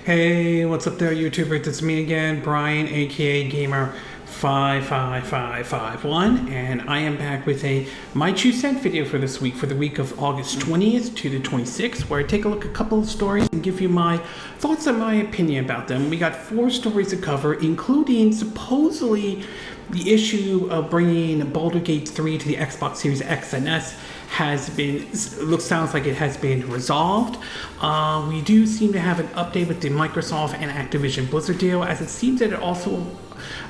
Hey, what's up there, YouTubers? It's me again, Brian, aka Gamer55551, and I am back with a My 2 Cent video for this week, for the week of August 20th to the 26th, where I take a look at a couple of stories and give you my thoughts and my opinion about them. We got 4 stories to cover, including supposedly the issue of bringing Baldur Gate 3 to the Xbox Series X and S sounds like it has been resolved. We do seem to have an update with the Microsoft and Activision Blizzard deal, as it seems that it also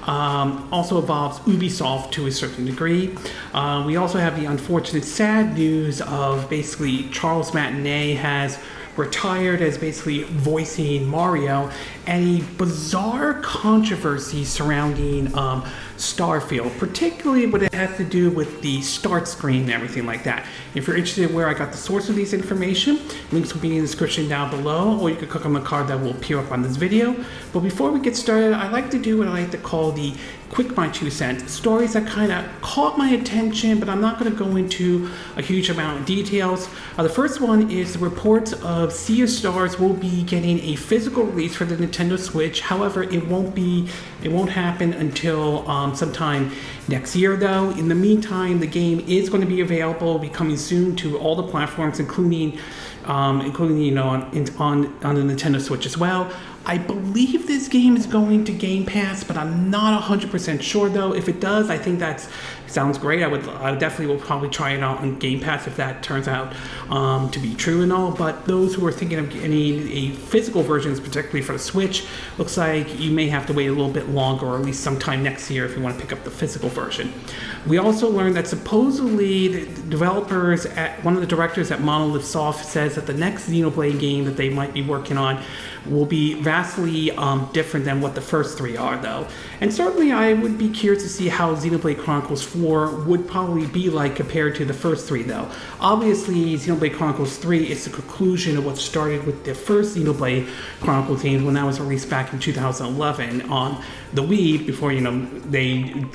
involves Ubisoft to a certain degree. We also have the unfortunate sad news of basically Charles Martinet has retired as basically voicing Mario, and a bizarre controversy surrounding Starfield, particularly when it has to do with the start screen and everything like that. If you're interested in where I got the source of this information, links will be in the description down below, or you can click on the card that will appear up on this video. But before we get started, I like to do what I like to call the quick My 2 Cents, stories that kind of caught my attention, but I'm not going to go into a huge amount of details. The first one is the reports of Sea of Stars will be getting a physical release for the Nintendo Switch. However, it won't happen until sometime next year, though. In the meantime, the game is going to be available, be coming soon to all the platforms, including on the Nintendo Switch as well. I believe this game is going to Game Pass, but I'm not 100% sure though. If it does, I think that sounds great. I definitely will probably try it out on Game Pass if that turns out to be true and all. But those who are thinking of getting a physical version, particularly for the Switch, looks like you may have to wait a little bit longer, or at least sometime next year if you want to pick up the physical version. We also learned that supposedly the developers one of the directors at Monolith Soft says that the next Xenoblade game that they might be working on will be vastly different than what the first 3 are, though. And certainly I would be curious to see how Xenoblade Chronicles 4 would probably be like compared to the first 3, though. Obviously, Xenoblade Chronicles 3 is the conclusion of what started with the first Xenoblade Chronicles game when that was released back in 2011 on the Wii, before,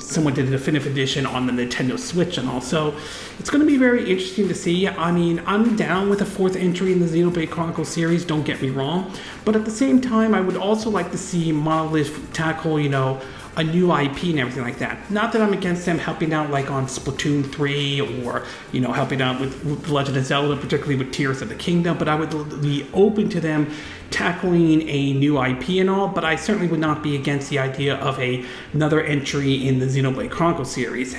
someone did a definitive edition on the Nintendo Switch and all. So it's going to be very interesting to see. I mean, I'm down with a 4th entry in the Xenoblade Chronicles series, don't get me wrong. But at the same time, I would also like to see Monolith tackle, a new IP and everything like that. Not that I'm against them helping out like on Splatoon 3 or, helping out with Legend of Zelda, particularly with Tears of the Kingdom, but I would be open to them tackling a new IP and all, but I certainly would not be against the idea of another entry in the Xenoblade Chronicles series.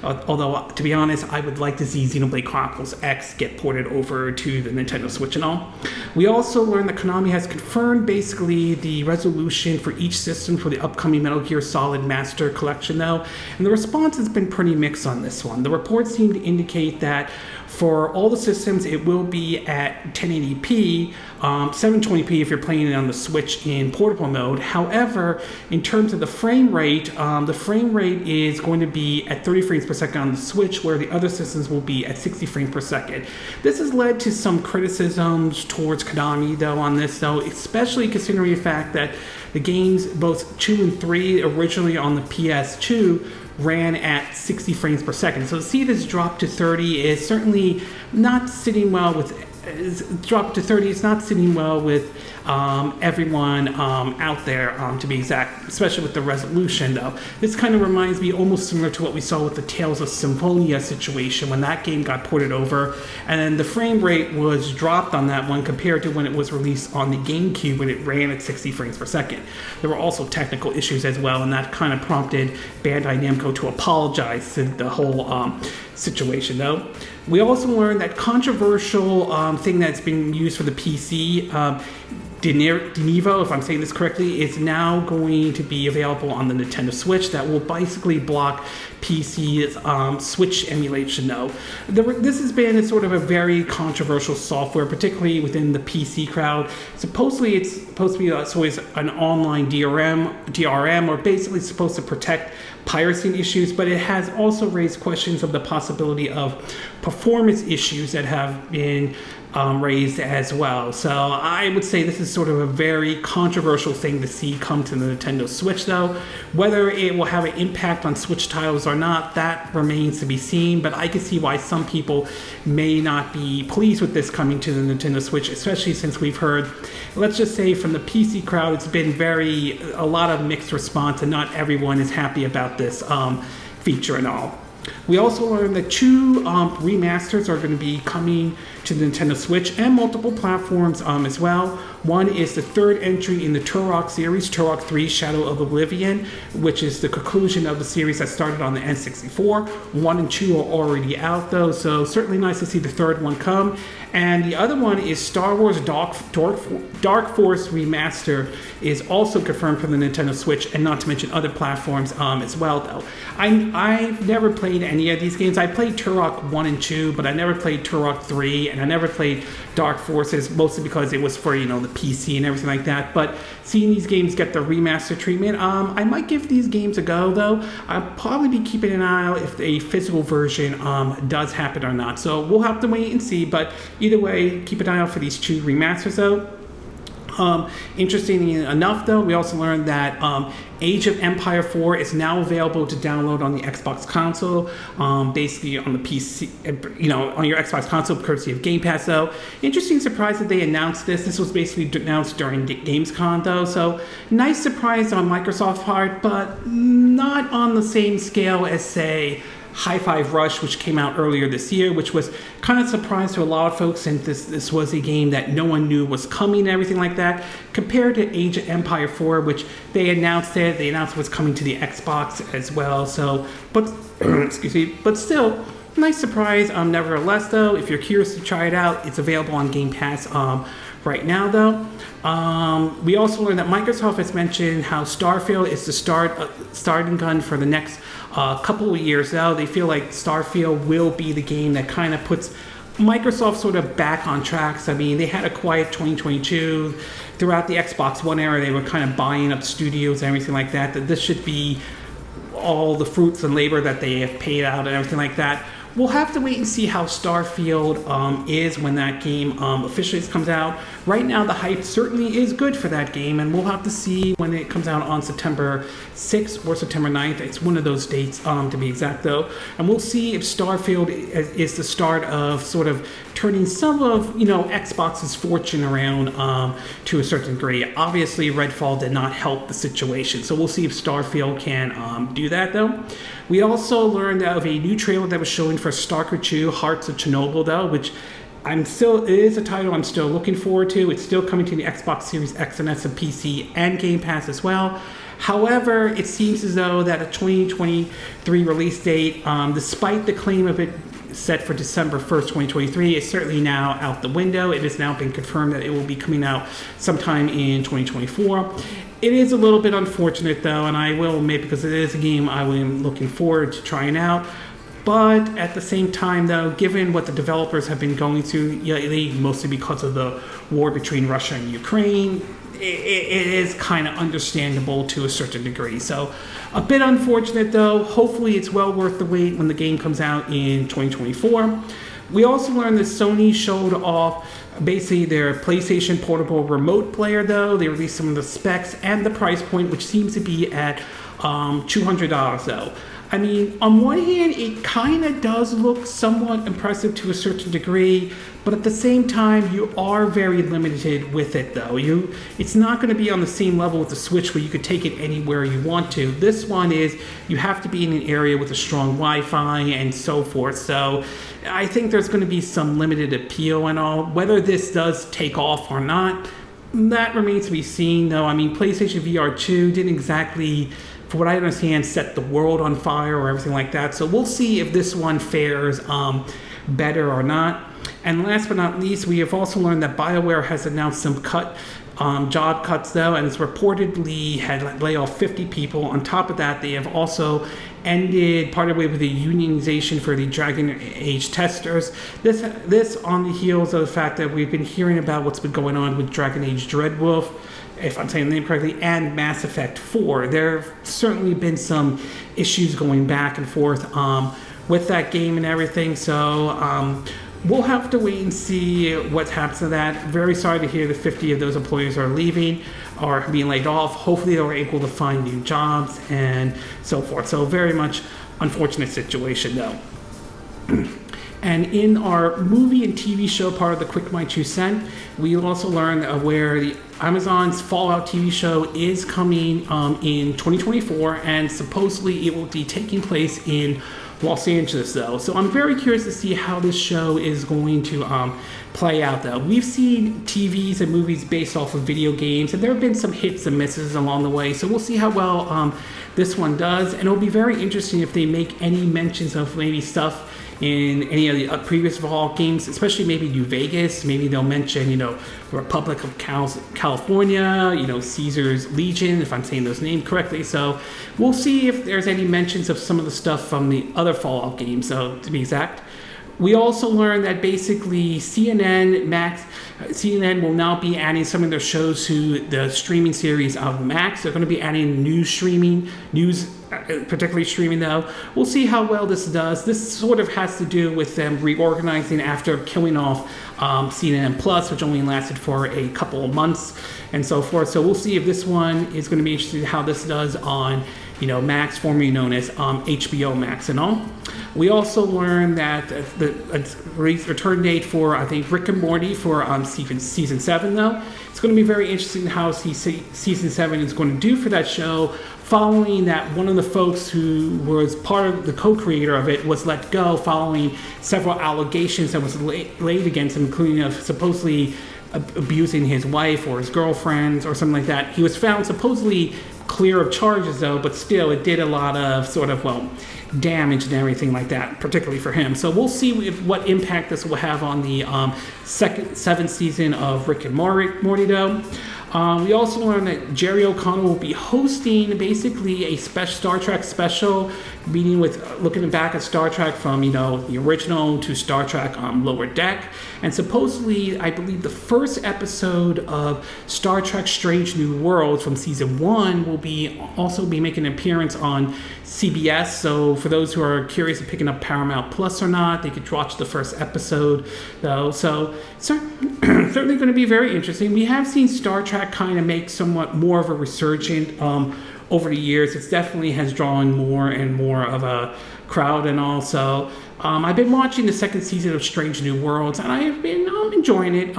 Although, to be honest, I would like to see Xenoblade Chronicles X get ported over to the Nintendo Switch and all. We also learned that Konami has confirmed basically the resolution for each system for the upcoming Metal Gear Solid Master Collection, though, and the response has been pretty mixed on this one. The reports seem to indicate that for all the systems, it will be at 1080p, 720p if you're playing it on the Switch in portable mode. However, in terms of the frame rate is going to be at 30 frames per second on the Switch, where the other systems will be at 60 frames per second. This has led to some criticisms towards Konami, though, on this, though, especially considering the fact that the games, both 2 and 3, originally on the PS2, ran at 60 frames per second. So to see this drop to 30 is certainly not sitting well with it's not sitting well with everyone out there, to be exact, especially with the resolution, though. This kind of reminds me almost similar to what we saw with the Tales of Symphonia situation when that game got ported over, and the frame rate was dropped on that one compared to when it was released on the GameCube when it ran at 60 frames per second. There were also technical issues as well, and that kind of prompted Bandai Namco to apologize to the whole situation, though. We also learned that controversial thing that's been used for the PC, Denevo, if I'm saying this correctly, is now going to be available on the Nintendo Switch. That will basically block PC's Switch emulation, though. This has been sort of a very controversial software, particularly within the PC crowd. Supposedly, it's supposed to be always an online DRM, or basically supposed to protect piracy issues, but it has also raised questions of the possibility of performance issues that have been raised as well. So I would say this is sort of a very controversial thing to see come to the Nintendo Switch, though. Whether it will have an impact on Switch titles or not, that remains to be seen, but I can see why some people may not be pleased with this coming to the Nintendo Switch, especially since we've heard, let's just say from the PC crowd, it's been a lot of mixed response, and not everyone is happy about this feature and all. We also learned that 2 remasters are going to be coming to the Nintendo Switch and multiple platforms as well. One is the 3rd entry in the Turok series, Turok 3 Shadow of Oblivion, which is the conclusion of the series that started on the N64. 1 and 2 are already out though, so certainly nice to see the 3rd one come. And the other one is Star Wars Dark Force Remaster is also confirmed for the Nintendo Switch, and not to mention other platforms as well though. I've never played any of these games. I played Turok 1 and 2, but I never played Turok 3, and I never played Dark Forces, mostly because it was for, the PC and everything like that. But seeing these games get the remaster treatment, I might give these games a go though. I'll probably be keeping an eye out if a physical version does happen or not. So we'll have to wait and see, but either way, keep an eye out for these 2 remasters though. Interestingly enough though, we also learned that Age of Empire 4 is now available to download on the Xbox console, basically on the PC, on your Xbox console, courtesy of Game Pass though. Interesting surprise that they announced this. This was basically announced during Gamescom though, so nice surprise on Microsoft's part, but not on the same scale as, say, Hi-Fi Rush, which came out earlier this year, which was kind of a surprise to a lot of folks, since this was a game that no one knew was coming and everything like that, compared to Age of Empire 4, which they announced it was coming to the Xbox as well. So, but excuse me, but still, nice surprise. Nevertheless, though, if you're curious to try it out, it's available on Game Pass right now, though. We also learned that Microsoft has mentioned how Starfield is the starting gun for the next couple of years now. They feel like Starfield will be the game that kind of puts Microsoft sort of back on tracks. I mean, they had a quiet 2022. Throughout the Xbox One era, they were kind of buying up studios and everything like that. That this should be all the fruits and labor that they have paid out and everything like that. We'll have to wait and see how Starfield is when that game officially comes out. Right now, the hype certainly is good for that game, and we'll have to see when it comes out on September 6th or September 9th. It's one of those dates, to be exact, though. And we'll see if Starfield is the start of sort of turning some of, Xbox's fortune around to a certain degree. Obviously, Redfall did not help the situation, so we'll see if Starfield can do that, though. We also learned of a new trailer that was showing for Stalker 2 Hearts of Chernobyl, though, which it is a title I'm still looking forward to. It's still coming to the Xbox Series X and S and PC and Game Pass as well. However, it seems as though that a 2023 release date, despite the claim of it set for December 1st, 2023, is certainly now out the window. It has now been confirmed that it will be coming out sometime in 2024. It is a little bit unfortunate, though, and I will admit, because it is a game I am looking forward to trying out. But at the same time, though, given what the developers have been going through lately, mostly because of the war between Russia and Ukraine, it is kind of understandable to a certain degree. So a bit unfortunate, though. Hopefully it's well worth the wait when the game comes out in 2024. We also learned that Sony showed off basically their PlayStation Portable Remote Player, though. They released some of the specs and the price point, which seems to be at $200, though. I mean, on one hand, it kind of does look somewhat impressive to a certain degree, but at the same time, you are very limited with it, though. It's not going to be on the same level with the Switch where you could take it anywhere you want to. This one is, you have to be in an area with a strong Wi-Fi and so forth. So I think there's going to be some limited appeal and all. Whether this does take off or not, that remains to be seen, though. I mean, PlayStation VR 2 didn't exactly, for what I understand, set the world on fire or everything like that. So we'll see if this one fares better or not. And last but not least, we have also learned that BioWare has announced some job cuts, though, and it's reportedly had lay off 50 people. On top of that, they have also parted way with the unionization for the Dragon Age testers. This on the heels of the fact that we've been hearing about what's been going on with Dragon Age Dreadwolf, if I'm saying the name correctly, and Mass Effect 4. There have certainly been some issues going back and forth with that game and everything. So we'll have to wait and see what happens to that. Very sorry to hear that 50 of those employees are leaving or being laid off. Hopefully they're able to find new jobs and so forth. So very much unfortunate situation though. And in our movie and TV show part of the Quick My 2 Cent, we also learned where the Amazon's Fallout TV show is coming in 2024, and supposedly it will be taking place in Los Angeles though. So I'm very curious to see how this show is going to play out though. We've seen TVs and movies based off of video games, and there have been some hits and misses along the way. So we'll see how well this one does, and it'll be very interesting if they make any mentions of maybe stuff in any of the previous Fallout games, especially maybe New Vegas. Maybe they'll mention, you know, the Republic of California, you know, Caesar's Legion, if I'm saying those names correctly. So we'll see if there's any mentions of some of the stuff from the other Fallout games, so to be exact. We also learned that basically CNN will now be adding some of their shows to the streaming series of Max. They're going to be adding news, particularly streaming though. We'll see how well this does. This sort of has to do with them reorganizing after killing off CNN Plus, which only lasted for a couple of months and so forth. So we'll see if this one is going to be interesting how this does on, you know, Max, formerly known as HBO Max and all. We also learned that the return date for, I think, Rick and Morty for season 7 though. It's going to be very interesting how season 7 is going to do for that show, following that one of the folks who was part of the co-creator of it was let go following several allegations that was laid against him, including of supposedly abusing his wife or his girlfriends or something like that. He was found supposedly clear of charges though, but still it did a lot of sort of, well, damage and everything like that, particularly for him. So we'll see what impact this will have on the seventh season of Rick and Morty though. We also learned that Jerry O'Connell will be hosting basically a Star Trek special, meeting with looking back at Star Trek from, you know, the original to Star Trek Lower Deck. And supposedly, I believe the first episode of Star Trek Strange New Worlds from season 1 will also be making an appearance on CBS. So for those who are curious of picking up Paramount Plus or not, they could watch the first episode though. So certainly going to be very interesting. We have seen Star Trek kind of make somewhat more of a resurgent over the years. It definitely has drawn more and more of a crowd, and also I've been watching the second season of Strange New Worlds, and I have been enjoying it,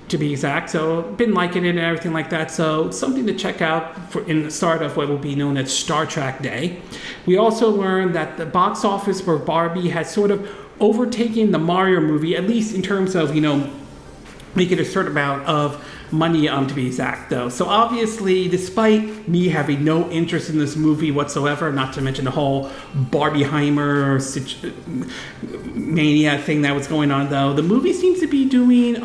to be exact. So been liking it and everything like that. So it's something to check out in the start of what will be known as Star Trek Day. We also learned that the box office for Barbie has sort of overtaken the Mario movie, at least in terms of, you know, making a certain amount of money, to be exact though. So obviously, despite me having no interest in this movie whatsoever, not to mention the whole Barbieheimer mania thing that was going on though, the movie seems to be doing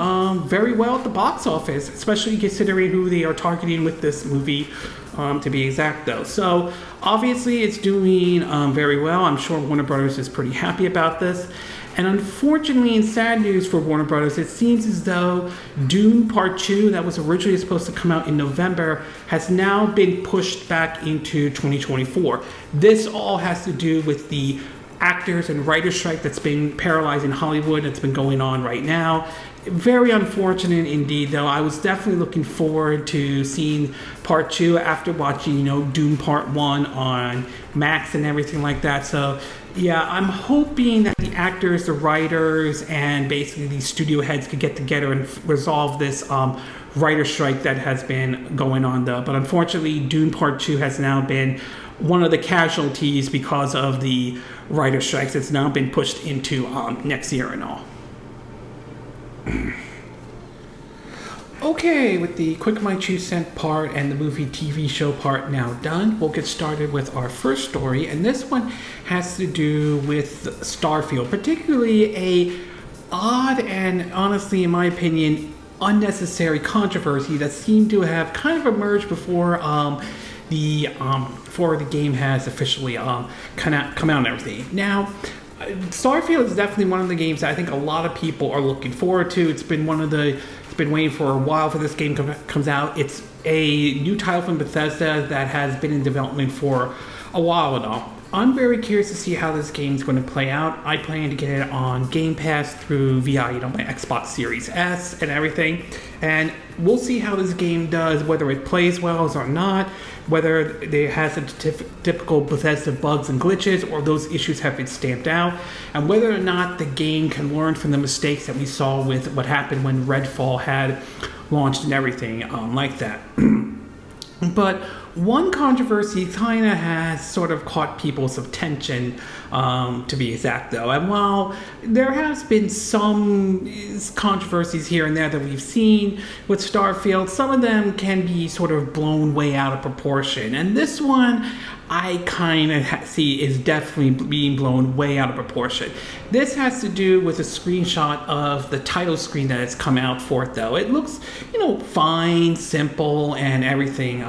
very well at the box office, especially considering who they are targeting with this movie, to be exact though. So obviously it's doing very well. I'm sure Warner Brothers is pretty happy about this. And unfortunately, in sad news for Warner Brothers, it seems as though Dune Part 2, that was originally supposed to come out in November, has now been pushed back into 2024. This all has to do with the actors and writers' strike that's been paralyzing Hollywood, that's been going on right now. Very unfortunate indeed, though. I was definitely looking forward to seeing Part 2 after watching, you know, Dune Part 1 on Max and everything like that. So yeah, I'm hoping that the actors, the writers, and basically the studio heads could get together and resolve this writer strike that has been going on though. But unfortunately, Dune Part 2 has now been one of the casualties because of the writer strikes. It's now been pushed into next year and all. Okay, with the Quick My 2 Cent part and the movie TV show part now done, we'll get started with our first story, and this one has to do with Starfield, particularly a odd and honestly, in my opinion, unnecessary controversy that seemed to have kind of emerged before before the game has officially come out and everything. Now, Starfield is definitely one of the games that I think a lot of people are looking forward to. It's been waiting for a while for this game comes out. It's a new title from Bethesda that has been in development for a while now. I'm very curious to see how this game's going to play out. I plan to get it on Game Pass through via, my Xbox Series S and everything. And we'll see how this game does, whether it plays well or not, whether it has the typical Bethesda bugs and glitches, or those issues have been stamped out, and whether or not the game can learn from the mistakes that we saw with what happened when Redfall had launched and everything like that. But one controversy kind of has sort of caught people's attention, to be exact, though. And while there has been some controversies here and there that we've seen with Starfield, some of them can be sort of blown way out of proportion. And this one, I kind of see is definitely being blown way out of proportion. This has to do with a screenshot of the title screen that has come out for it, though. It looks, fine, simple, and everything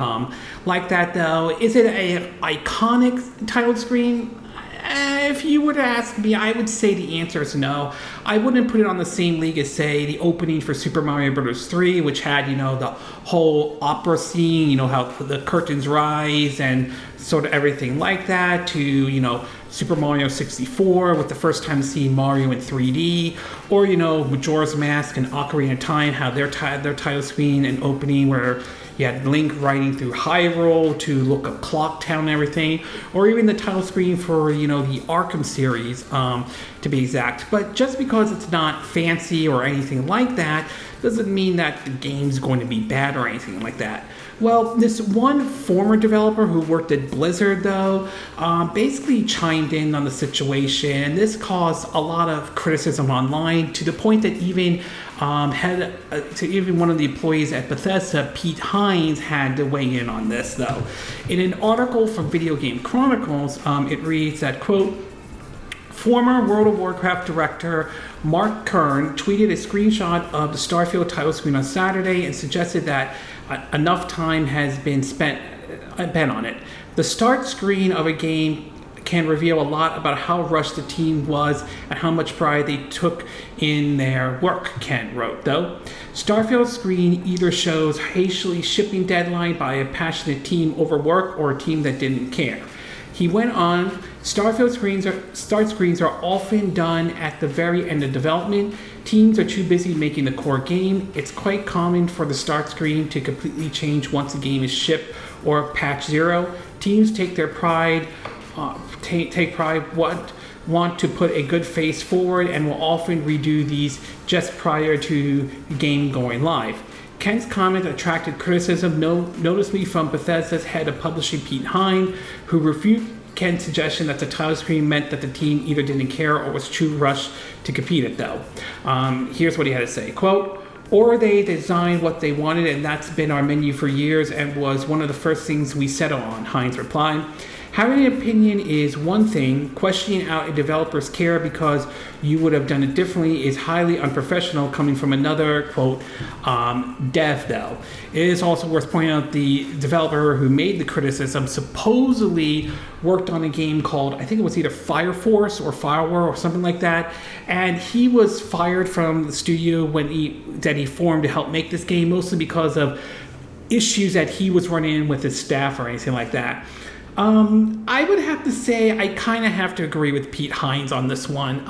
like that, though. Is it an iconic title screen? If you were to ask me, I would say the answer is no. I wouldn't put it on the same league as, say, the opening for Super Mario Bros. 3, which had, the whole opera scene, how the curtains rise and sort of everything like that, to, Super Mario 64 with the first time seeing Mario in 3D, or, Majora's Mask and Ocarina of Time, how their title screen and opening where you had Link riding through Hyrule to look up Clock Town and everything, or even the title screen for, the Arkham series, to be exact. But just because it's not fancy or anything like that, doesn't mean that the game's going to be bad or anything like that. Well, this one former developer who worked at Blizzard, though, basically chimed in on the situation, and this caused a lot of criticism online, to the point that even even one of the employees at Bethesda, Pete Hines, had to weigh in on this, though. In an article from Video Game Chronicles, it reads that, quote, former World of Warcraft director Mark Kern tweeted a screenshot of the Starfield title screen on Saturday and suggested that enough time has been spent on it. The start screen of a game can reveal a lot about how rushed the team was and how much pride they took in their work, Ken wrote, though. Starfield's screen either shows hastily shipping deadline by a passionate team over work or a team that didn't care. He went on, start screens are often done at the very end of development. Teams are too busy making the core game. It's quite common for the start screen to completely change once a game is shipped or patch 0. Teams take their pride, want to put a good face forward, and will often redo these just prior to the game going live. Ken's comment attracted criticism, noticeably from Bethesda's head of publishing, Pete Hine, who refuted Ken's suggestion that the title screen meant that the team either didn't care or was too rushed to compete it, though. Here's what he had to say, quote, or they designed what they wanted, and that's been our menu for years and was one of the first things we settled on, Hines replied. Having an opinion is one thing. Questioning out a developer's care because you would have done it differently is highly unprofessional, coming from another, quote, dev, though. It is also worth pointing out the developer who made the criticism supposedly worked on a game called, I think it was either Fire Force or Firewall or something like that, and he was fired from the studio that he formed to help make this game, mostly because of issues that he was running in with his staff or anything like that. I would have to say I kind of have to agree with Pete Hines on this one.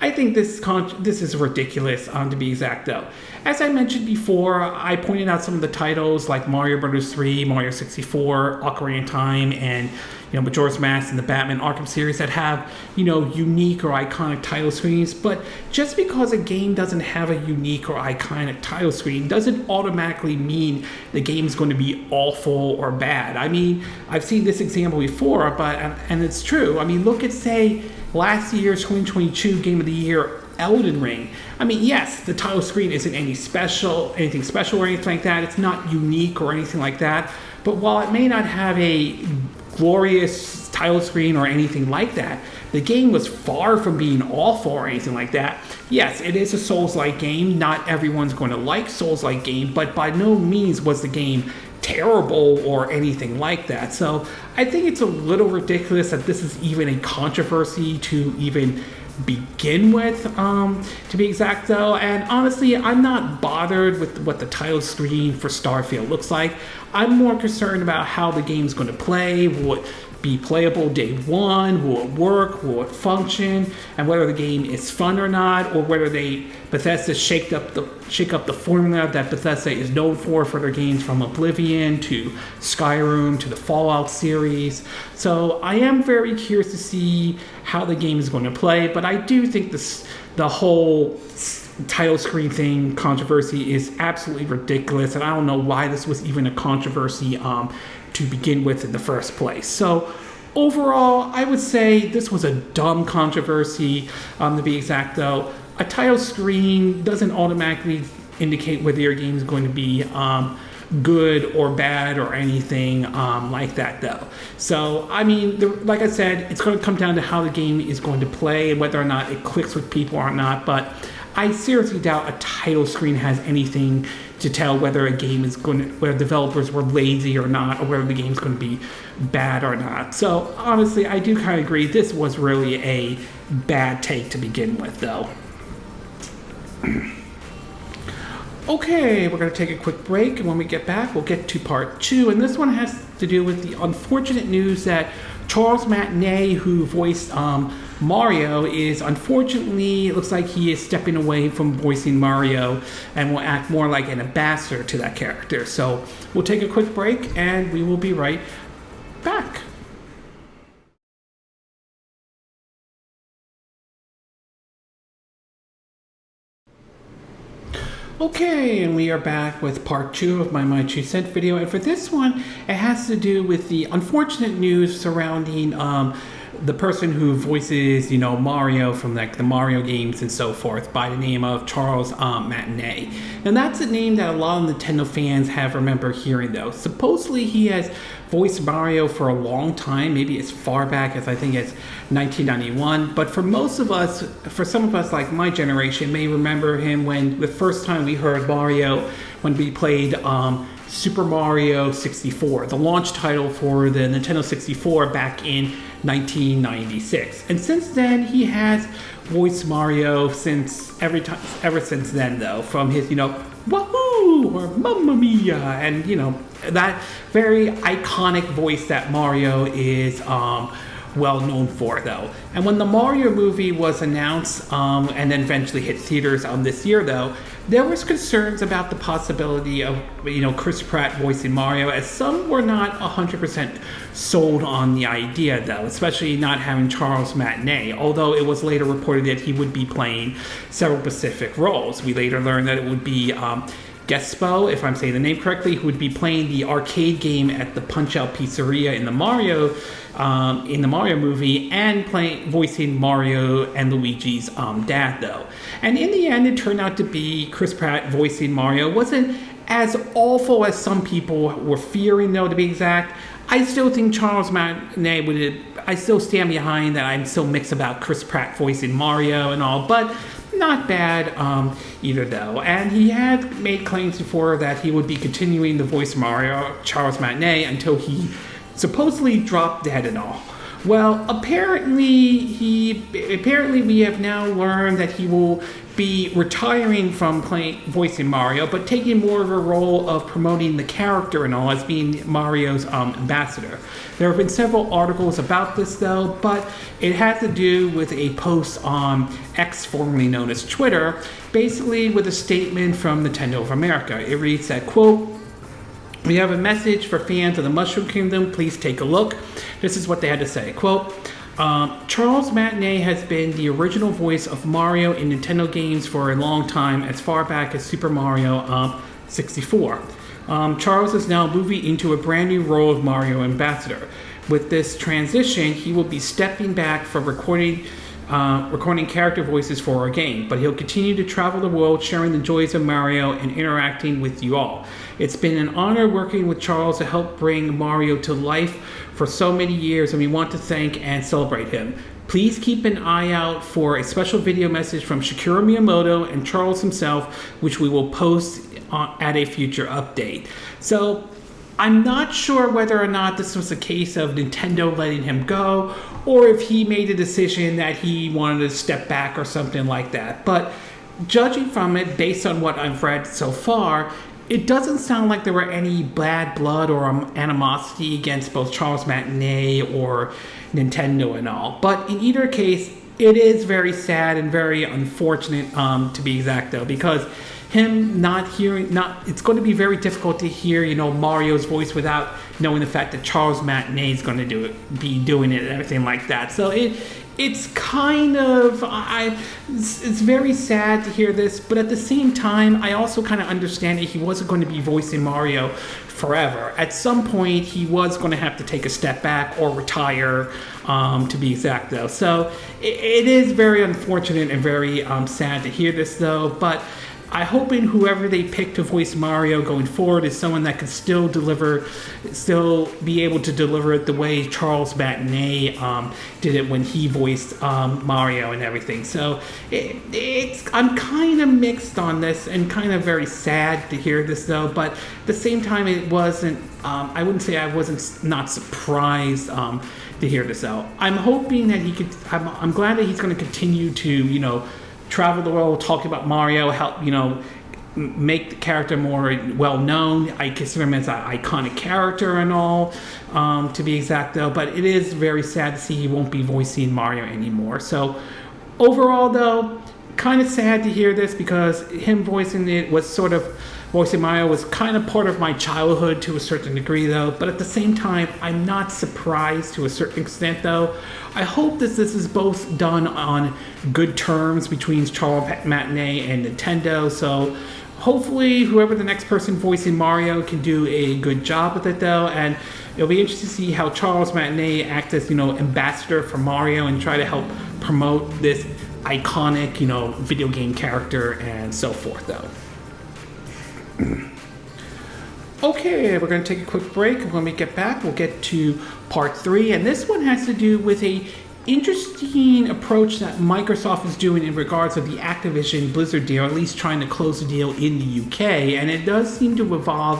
I think this is ridiculous, to be exact, though. As I mentioned before, I pointed out some of the titles like Mario Bros. 3, Mario 64, Ocarina of Time, and Majora's Mask and the Batman Arkham series that have, unique or iconic title screens. But just because a game doesn't have a unique or iconic title screen doesn't automatically mean the game's going to be awful or bad. I mean, I've seen this example before, and it's true. I mean, look at, say, last year's 2022 Game of the Year, Elden Ring. I mean, yes, the title screen isn't anything special or anything like that. It's not unique or anything like that. But while it may not have a glorious title screen or anything like that, the game was far from being awful or anything like that. Yes, it is a Souls-like game. Not everyone's going to like Souls-like game, but by no means was the game terrible or anything like that. So I think it's a little ridiculous that this is even a controversy to even begin with, to be exact, though. And honestly, I'm not bothered with what the title screen for Starfield looks like. I'm more concerned about how the game's going to play, what be playable day one? Will it work? Will it function? And whether the game is fun or not, or whether Bethesda shake up the formula that Bethesda is known for their games, from Oblivion to Skyrim to the Fallout series. So I am very curious to see how the game is going to play, but I do think the whole title screen thing controversy is absolutely ridiculous, and I don't know why this was even a controversy to begin with in the first place. So overall, I would say this was a dumb controversy. To be exact, though, a title screen doesn't automatically indicate whether your game is going to be good or bad or anything like that, though. So, I mean, like I said, it's going to come down to how the game is going to play and whether or not it clicks with people or not. But I seriously doubt a title screen has anything to tell whether a game is whether developers were lazy or not, or whether the game's going to be bad or not. So, honestly, I do kind of agree. This was really a bad take to begin with, though. Okay, we're going to take a quick break, and when we get back, we'll get to part 2. And this one has to do with the unfortunate news that Charles Martinet, who voiced Mario, is unfortunately, it looks like he is stepping away from voicing Mario and will act more like an ambassador to that character. So we'll take a quick break, and we will be right back. Okay, and we are back with part 2 of my 2 cent video, and for this one, it has to do with the unfortunate news surrounding the person who voices, Mario from like the Mario games and so forth, by the name of Charles Martinet. And that's a name that a lot of Nintendo fans have remember hearing, though. Supposedly he has voiced Mario for a long time, maybe as far back as I think it's 1991. But for some of us like my generation, may remember him when the first time we heard Mario, when we played Super Mario 64, the launch title for the Nintendo 64 back in 1996. And since then, he has voiced Mario ever since then, though, from his, wahoo or mamma mia, and, that very iconic voice that Mario is well known for, though. And when the Mario movie was announced and then eventually hit theaters this year, though, there was concerns about the possibility of Chris Pratt voicing Mario, as some were not 100% sold on the idea, though, especially not having Charles Martinet, although it was later reported that he would be playing several specific roles. We later learned that it would be Gespo, if I'm saying the name correctly, who would be playing the arcade game at the Punch-Out Pizzeria in the Mario movie, and voicing Mario and Luigi's dad, though. And in the end, it turned out to be Chris Pratt voicing Mario. Wasn't as awful as some people were fearing, though, to be exact. I still think Charles Martinet I still stand behind that. I'm still mixed about Chris Pratt voicing Mario and all, but not bad either, though. And he had made claims before that he would be continuing to voice Mario, Charles Martinet, until he supposedly dropped dead and all. Well, apparently we have now learned that he will be retiring from voicing Mario, but taking more of a role of promoting the character and all, as being Mario's ambassador. There have been several articles about this, though, but it had to do with a post on X, formerly known as Twitter, basically with a statement from Nintendo of America. It reads that, quote, "We have a message for fans of the Mushroom Kingdom. Please take a look." This is what they had to say. Quote, Charles Martinet has been the original voice of Mario in Nintendo games for a long time, as far back as Super Mario 64. Charles is now moving into a brand new role of Mario Ambassador. With this transition, he will be stepping back from recording character voices for our game, but he'll continue to travel the world sharing the joys of Mario and interacting with you all. It's been an honor working with Charles to help bring Mario to life for so many years, and we want to thank and celebrate him. Please keep an eye out for a special video message from Shigeru Miyamoto and Charles himself, which we will post at a future update. So I'm not sure whether or not this was a case of Nintendo letting him go, or if he made a decision that he wanted to step back or something like that. But judging from it, based on what I've read so far, it doesn't sound like there were any bad blood or animosity against both Charles Martinet or Nintendo and all. But in either case, it is very sad and very unfortunate, to be exact, though, because him not hearing, it's going to be very difficult to hear, Mario's voice without knowing the fact that Charles Martinet is going to be doing it and everything like that. So it's kind of, it's very sad to hear this, but at the same time, I also kind of understand that he wasn't going to be voicing Mario forever. At some point, he was going to have to take a step back or retire, to be exact, though. So it is very unfortunate and very sad to hear this, though, but I hope whoever they pick to voice Mario going forward is someone that can still be able to deliver it the way Charles Martinet did it when he voiced Mario and everything. So I'm kind of mixed on this and kind of very sad to hear this, though. But at the same time, it wasn't. I wouldn't say I wasn't not surprised to hear this out. I'm hoping that he could. I'm glad that he's going to continue to travel the world talking about Mario, help make the character more well known. I consider him as an iconic character and all, to be exact, though. But it is very sad to see he won't be voicing Mario anymore. So overall, though, kind of sad to hear this, because him voicing Mario was kind of part of my childhood to a certain degree, though. But at the same time, I'm not surprised to a certain extent, though. I hope that this is both done on good terms between Charles Martinet and Nintendo. So hopefully whoever the next person voicing Mario can do a good job with it, though. And it'll be interesting to see how Charles Martinet acts as, ambassador for Mario and try to help promote this iconic, video game character and so forth, though. Okay, we're going to take a quick break. When we get back, we'll get to part 3. And this one has to do with a interesting approach that Microsoft is doing in regards of the Activision Blizzard deal, at least trying to close the deal in the UK. And it does seem to involve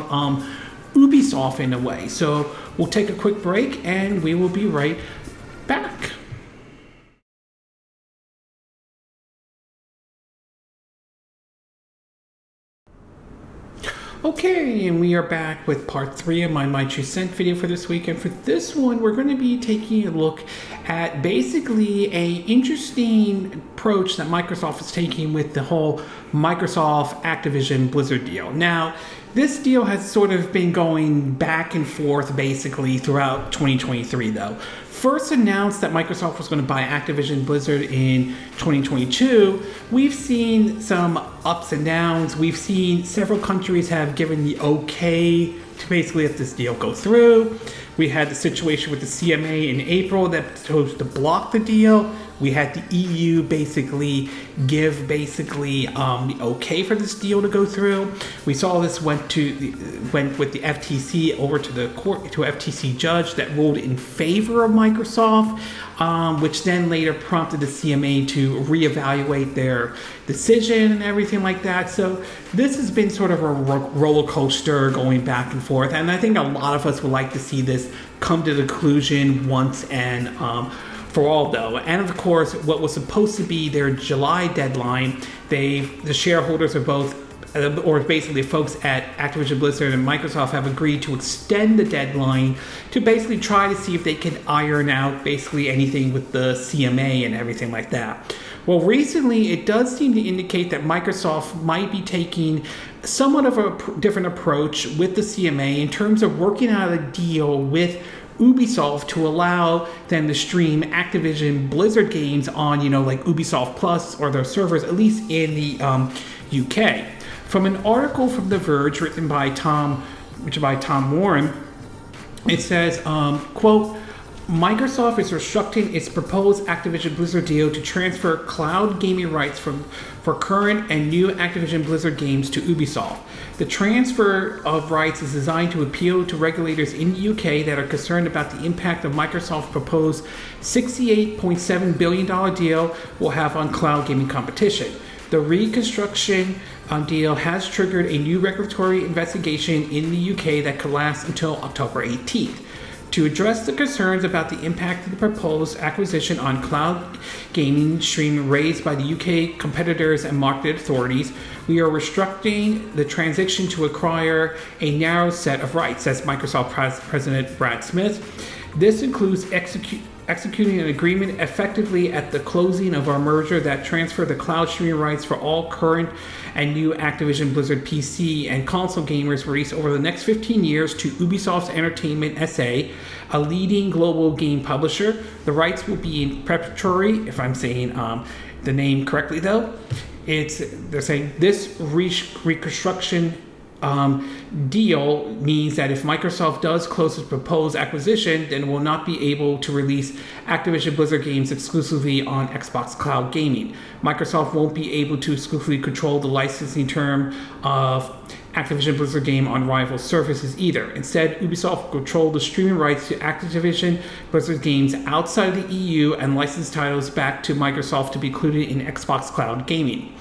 Ubisoft in a way. So we'll take a quick break and we will be right back. Okay, and we are back with part 3 of my 2 cent video for this week. And for this one, we're going to be taking a look at basically a interesting approach that Microsoft is taking with the whole Microsoft Activision Blizzard deal. Now, this deal has sort of been going back and forth basically throughout 2023, though. First announced that Microsoft was going to buy Activision Blizzard in 2022, we've seen some ups and downs. We've seen several countries have given the okay to basically let this deal go through. We had the situation with the CMA in April that chose to block the deal. We had the EU basically give the okay for this deal to go through. We saw this went with the FTC over to the court, to an FTC judge that ruled in favor of Microsoft, which then later prompted the CMA to reevaluate their decision and everything like that. So this has been sort of a roller coaster going back and forth, and I think a lot of us would like to see this come to the conclusion once and for all, though. And of course, what was supposed to be their July deadline, the shareholders of both, or basically folks at Activision Blizzard and Microsoft, have agreed to extend the deadline to basically try to see if they can iron out basically anything with the CMA and everything like that. Well, recently it does seem to indicate that Microsoft might be taking somewhat of a different approach with the CMA in terms of working out a deal with Ubisoft to allow them to stream Activision Blizzard games on, like Ubisoft Plus or their servers, at least in the UK. From an article from The Verge written by Tom Warren, it says, quote, Microsoft is restructuring its proposed Activision Blizzard deal to transfer cloud gaming rights for current and new Activision Blizzard games to Ubisoft. The transfer of rights is designed to appeal to regulators in the UK that are concerned about the impact of Microsoft's proposed $68.7 billion deal will have on cloud gaming competition. The reconstruction deal has triggered a new regulatory investigation in the UK that could last until October 18th. To address the concerns about the impact of the proposed acquisition on cloud gaming streaming raised by the UK competitors and market authorities, We are restricting the transition to acquire a narrow set of rights, says Microsoft President Brad Smith. This includes executing an agreement effectively at the closing of our merger that transfer the cloud streaming rights for all current and new Activision Blizzard PC and console gamers released over the next 15 years to Ubisoft Entertainment SA, a leading global game publisher. The rights will be in preparatory, if I'm saying the name correctly though. They're saying this reconstruction deal means that if Microsoft does close its proposed acquisition, then it will not be able to release Activision Blizzard games exclusively on Xbox Cloud Gaming. Microsoft won't be able to exclusively control the licensing term of Activision Blizzard game on rival services either. Instead, Ubisoft will control the streaming rights to Activision Blizzard games outside the EU and license titles back to Microsoft to be included in Xbox Cloud Gaming.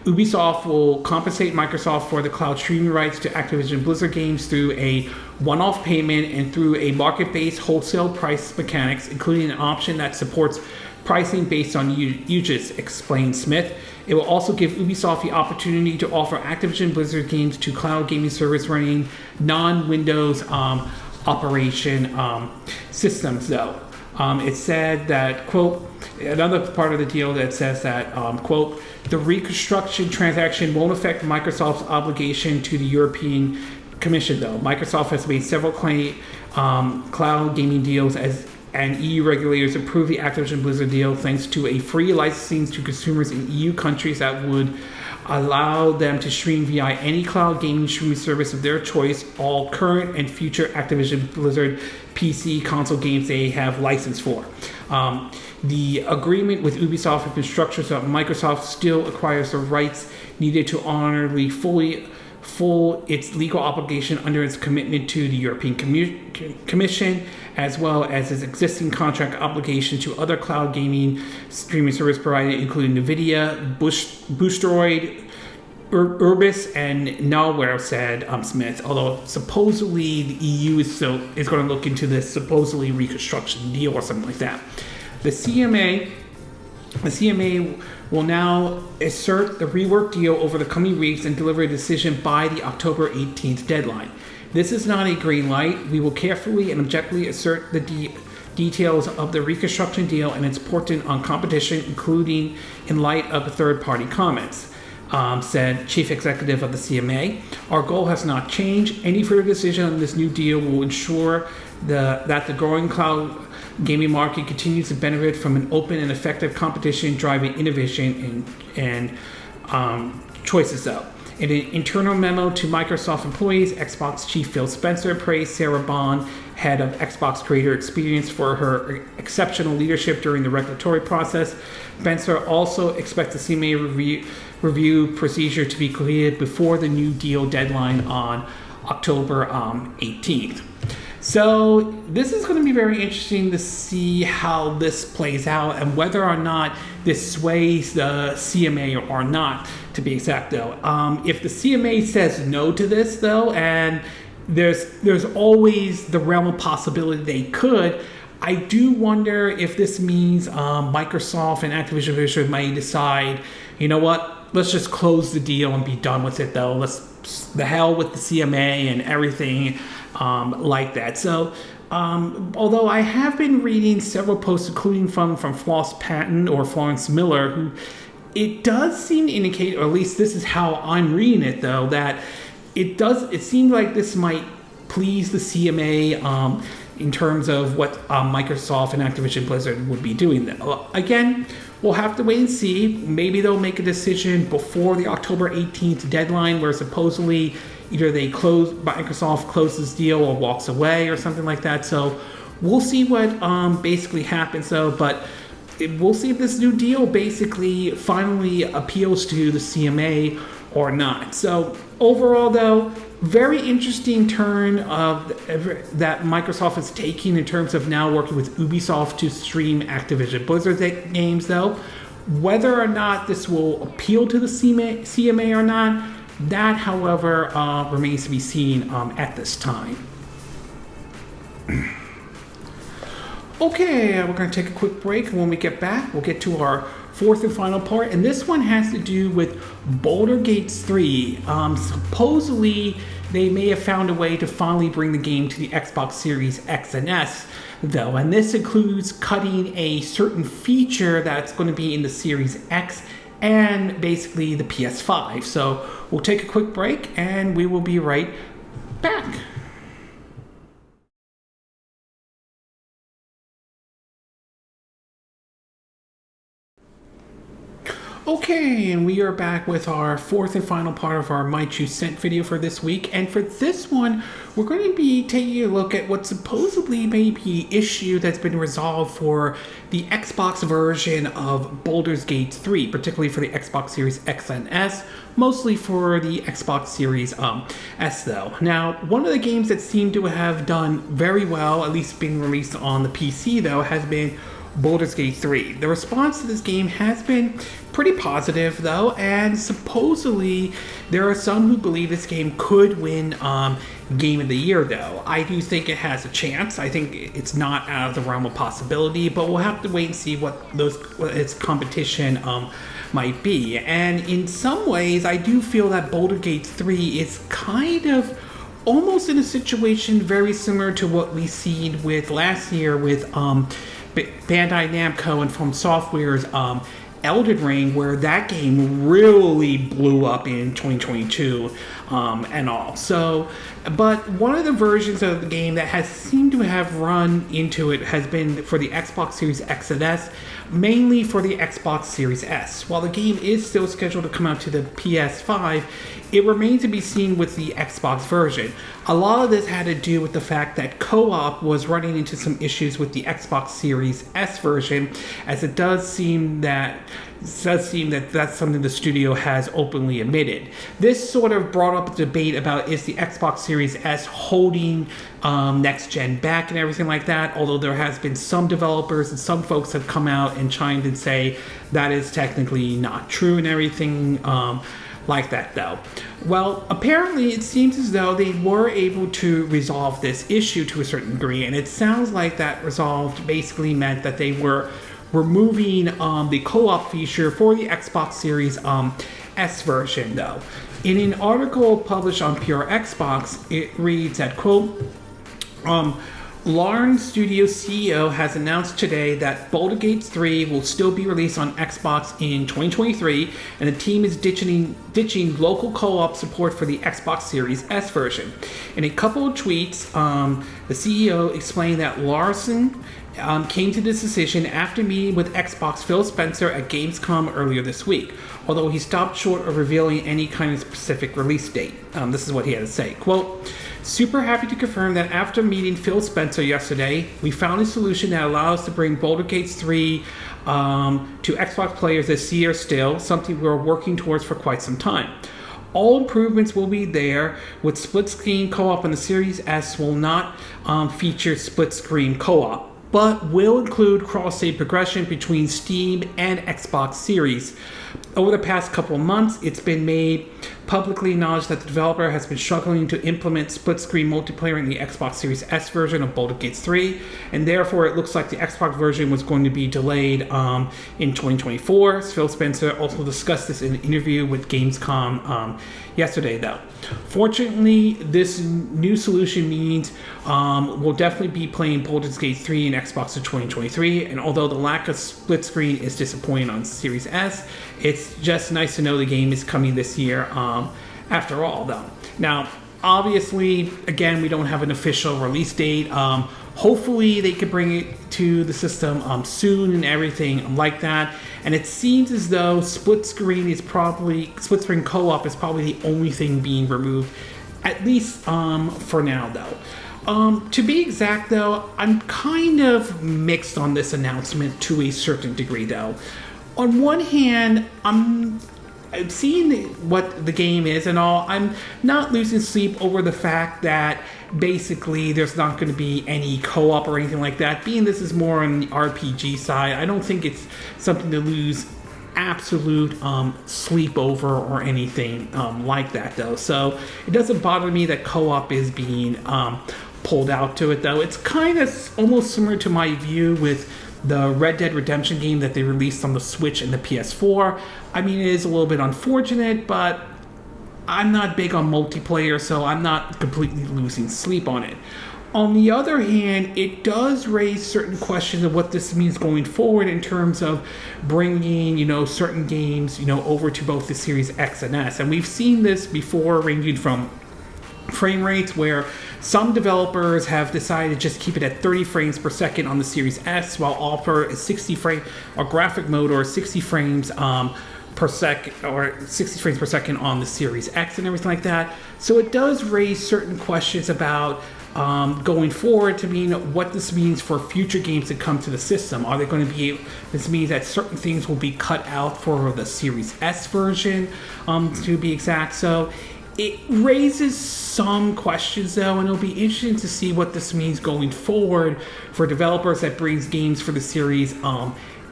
Ubisoft will compensate Microsoft for the cloud streaming rights to Activision Blizzard games through a one-off payment and through a market-based wholesale price mechanics, including an option that supports pricing based on usage, explained Smith. It will also give Ubisoft the opportunity to offer Activision Blizzard games to cloud gaming service running non-Windows operation systems, though. It said that, quote, another part of the deal that says that, quote, the reconstruction transaction won't affect Microsoft's obligation to the European Commission, though. Microsoft has made several cloud gaming deals and EU regulators approved the Activision Blizzard deal thanks to a free licensing to consumers in EU countries that would allow them to stream via any cloud gaming streaming service of their choice all current and future Activision Blizzard PC console games they have license for. The agreement with Ubisoft has been structured so that Microsoft still acquires the rights needed to honor the full its legal obligation under its commitment to the European Commission, as well as its existing contract obligation to other cloud gaming streaming service providers, including NVIDIA, Boosteroid, Urbis, and Nowhere, said Smith. Although supposedly the EU is going to look into this supposedly reconstruction deal or something like that. The CMA will now assert the rework deal over the coming weeks and deliver a decision by the October 18th deadline. This is not a green light. We will carefully and objectively assert the details of the reconstruction deal and its portent on competition, including in light of third-party comments, said Chief Executive of the CMA. Our goal has not changed. Any further decision on this new deal will ensure that the growing cloud gaming market continues to benefit from an open and effective competition driving innovation and choices, though. In an internal memo to Microsoft employees, Xbox Chief Phil Spencer praised Sarah Bond, head of Xbox Creator Experience, for her exceptional leadership during the regulatory process. Spencer also expects the CMA review procedure to be completed before the new deal deadline on October 18th. So this is going to be very interesting to see how this plays out and whether or not this sways the CMA or not, to be exact, though. If the CMA says no to this, though, and there's always the realm of possibility they could, I do wonder if this means Microsoft and Activision Blizzard may decide, you know what, let's just close the deal and be done with it, though. The hell with the CMA and everything like that. So, although I have been reading several posts, including from Floss Patton or Florence Miller, who it does seem to indicate, or at least this is how I'm reading it, though, that it seems like this might please the CMA in terms of what Microsoft and Activision Blizzard would be doing. Again, we'll have to wait and see. Maybe they'll make a decision before the October 18th deadline, where supposedly either Microsoft closes deal or walks away or something like that. So we'll see what basically happens, though. But we'll see if this new deal basically finally appeals to the CMA or not. So overall, though, very interesting turn that Microsoft is taking in terms of now working with Ubisoft to stream Activision Blizzard games, though. Whether or not this will appeal to the CMA or not, that, however, remains to be seen at this time. Okay, we're going to take a quick break, and when we get back, we'll get to our fourth and final part, and this one has to do with Baldur Gates 3. Supposedly, they may have found a way to finally bring the game to the Xbox Series X and S, though, and this includes cutting a certain feature that's going to be in the Series X and basically the PS5. So we'll take a quick break and we will be right back. Okay, and we are back with our fourth and final part of our Might You Sent video for this week. And for this one, we're going to be taking a look at what supposedly may be an issue that's been resolved for the Xbox version of Baldur's Gate 3, particularly for the Xbox Series X and S, mostly for the Xbox Series S though. Now, one of the games that seem to have done very well, at least being released on the PC though, has been Baldur's Gate 3. The response to this game has been pretty positive though, and supposedly there are some who believe this game could win Game of the Year though. I do think it has a chance. I think it's not out of the realm of possibility, but we'll have to wait and see what its competition might be. And in some ways, I do feel that Baldur's Gate 3 is kind of almost in a situation very similar to what we seen with last year with Bandai Namco and From Software's Elden Ring, where that game really blew up in 2022 and all. So, but one of the versions of the game that has seemed to have run into it has been for the Xbox Series X and S, mainly for the Xbox Series S. While the game is still scheduled to come out to the PS5, it remains to be seen with the Xbox version. A lot of this had to do with the fact that co-op was running into some issues with the Xbox Series S version, as it does seem that that's something the studio has openly admitted. This sort of brought up a debate about, is the Xbox Series S holding next gen back and everything like that, although there has been some developers and some folks have come out and chimed and say that is technically not true and everything like that though. Well, apparently it seems as though they were able to resolve this issue to a certain degree, and it sounds like that resolved basically meant that they were removing the co-op feature for the Xbox Series S version though. In an article published on Pure Xbox, it reads that, quote, Aulx Studio CEO has announced today that Baldur's Gate 3 will still be released on Xbox in 2023, and the team is ditching local co-op support for the Xbox Series S version. In a couple of tweets, the CEO explained that Larson came to this decision after meeting with Xbox Phil Spencer at Gamescom earlier this week, although he stopped short of revealing any kind of specific release date. This is what he had to say. Quote, super happy to confirm that after meeting Phil Spencer yesterday, we found a solution that allows us to bring Baldur's Gate 3 to Xbox players this year still, something we're working towards for quite some time. All improvements will be there, with split-screen co-op on the Series S will not feature split-screen co-op, but will include cross-save progression between Steam and Xbox Series. Over the past couple of months, it's been made publicly acknowledged that the developer has been struggling to implement split-screen multiplayer in the Xbox Series S version of Baldur's Gate 3, and therefore it looks like the Xbox version was going to be delayed in 2024. Phil Spencer also discussed this in an interview with Gamescom yesterday, though. Fortunately, this new solution means we'll definitely be playing Baldur's Gate 3 in Xbox in 2023, and although the lack of split screen is disappointing on Series S, it's just nice to know the game is coming this year after all, though. Now, obviously, again, we don't have an official release date. Hopefully, they could bring it to the system soon and everything like that. And it seems as though split screen co-op is probably the only thing being removed, at least for now, though. To be exact, though, I'm kind of mixed on this announcement to a certain degree, though. On one hand, I'm seeing what the game is and all. I'm not losing sleep over the fact that basically there's not going to be any co-op or anything like that. Being this is more on the RPG side, I don't think it's something to lose absolute sleep over or anything like that, though. So it doesn't bother me that co-op is being pulled out to it, though. It's kind of almost similar to my view with the Red Dead Redemption game that they released on the Switch and the PS4. I mean, it is a little bit unfortunate, but I'm not big on multiplayer, so I'm not completely losing sleep on it. On the other hand, it does raise certain questions of what this means going forward in terms of bringing, certain games, over to both the Series X and S. And we've seen this before, ranging from frame rates where some developers have decided to just keep it at 30 frames per second on the Series S while offer a 60 frame or graphic mode or 60 frames per second or 60 frames per second on the Series X and everything like that. So it does raise certain questions about going forward to mean what this means for future games that come to the system. Are they going to be, this means that certain things will be cut out for the Series S version, to be exact. So it raises some questions though, and it'll be interesting to see what this means going forward for developers that brings games for the Series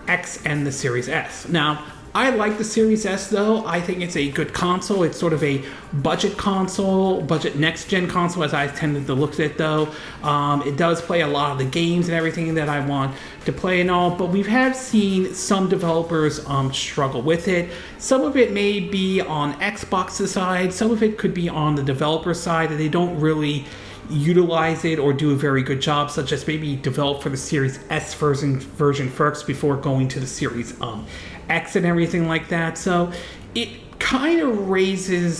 X and the Series S. Now, I like the Series S though. I think it's a good console. It's sort of a budget console, budget next-gen console as I tended to look at it though. It does play a lot of the games and everything that I want to play and all, but we have seen some developers struggle with it. Some of it may be on Xbox's side, some of it could be on the developer side, that they don't really utilize it or do a very good job, such as maybe develop for the Series S version first before going to the Series X and everything like that. So it kind of raises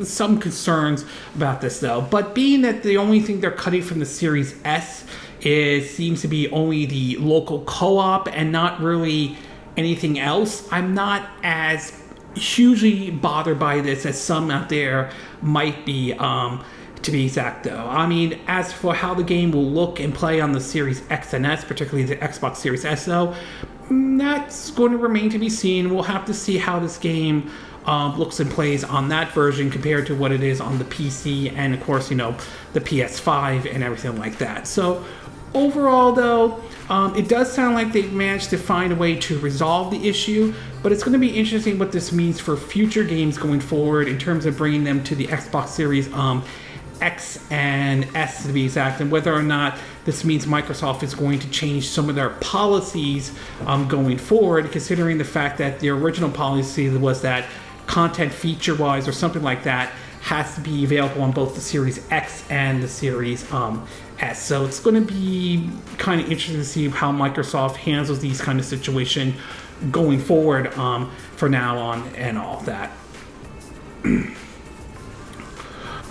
some concerns about this though. But being that the only thing they're cutting from the Series S seems to be only the local co-op and not really anything else, I'm not as hugely bothered by this as some out there might be, to be exact though. I mean, as for how the game will look and play on the Series X and S, particularly the Xbox Series S though, that's going to remain to be seen. We'll have to see how this game looks and plays on that version compared to what it is on the PC and of course, the PS5 and everything like that. So overall though, it does sound like they've managed to find a way to resolve the issue, but it's going to be interesting what this means for future games going forward in terms of bringing them to the Xbox Series X and S to be exact, and whether or not this means Microsoft is going to change some of their policies going forward, considering the fact that the original policy was that content feature-wise or something like that has to be available on both the Series X and the Series S. So it's going to be kind of interesting to see how Microsoft handles these kind of situation going forward for now on and all that.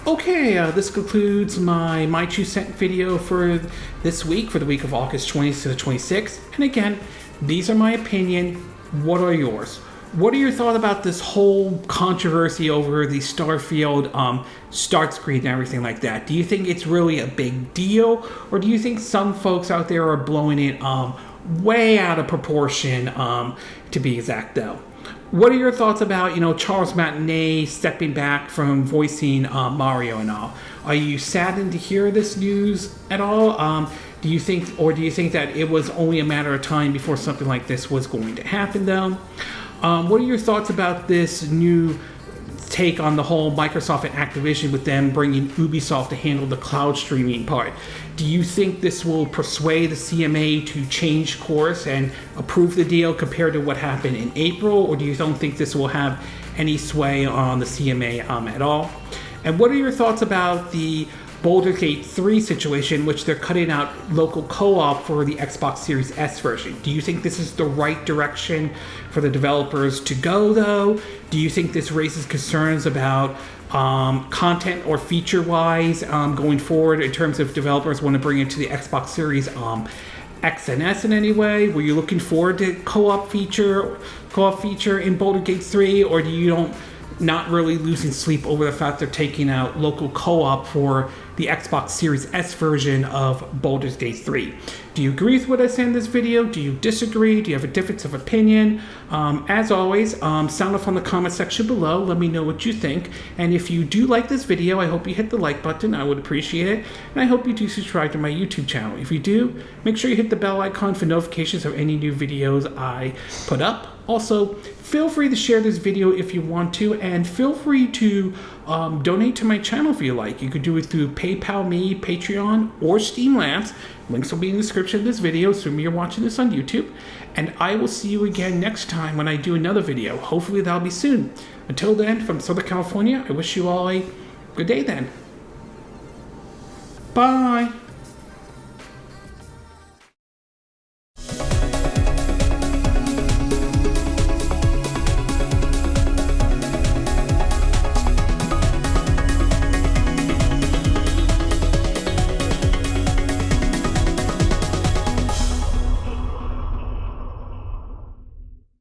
Okay, this concludes my 2 cent video for this week, for the week of August 20th to the 26th. And again, these are my opinion. What are yours? What are your thoughts about this whole controversy over the Starfield start screen and everything like that? Do you think it's really a big deal? Or do you think some folks out there are blowing it way out of proportion, to be exact though? What are your thoughts about, Charles Martinet stepping back from voicing Mario and all? Are you saddened to hear this news at all? Do you think that it was only a matter of time before something like this was going to happen though? What are your thoughts about this new take on the whole Microsoft and Activision with them bringing Ubisoft to handle the cloud streaming part? Do you think this will persuade the CMA to change course and approve the deal compared to what happened in April, or do you don't think this will have any sway on the CMA at all? And what are your thoughts about the Baldur's Gate 3 situation, which they're cutting out local co-op for the Xbox Series S version? Do you think this is the right direction for the developers to go, though? Do you think this raises concerns about content or feature-wise going forward in terms of developers want to bring it to the Xbox Series X and S in any way? Were you looking forward to co-op feature in Baldur's Gate 3, or do you not really losing sleep over the fact they're taking out local co-op for the Xbox Series S version of Baldur's Gate 3. Do you agree with what I said in this video? Do you disagree? Do you have a difference of opinion? As always, sound off on the comment section below. Let me know what you think. And if you do like this video, I hope you hit the like button. I would appreciate it. And I hope you do subscribe to my YouTube channel. If you do, make sure you hit the bell icon for notifications of any new videos I put up. Also, feel free to share this video if you want to, and feel free to donate to my channel if you like. You could do it through PayPal Me, Patreon, or Steamlabs. Links will be in the description of this video, assuming you're watching this on YouTube. And I will see you again next time when I do another video. Hopefully that'll be soon. Until then, from Southern California, I wish you all a good day then. Bye!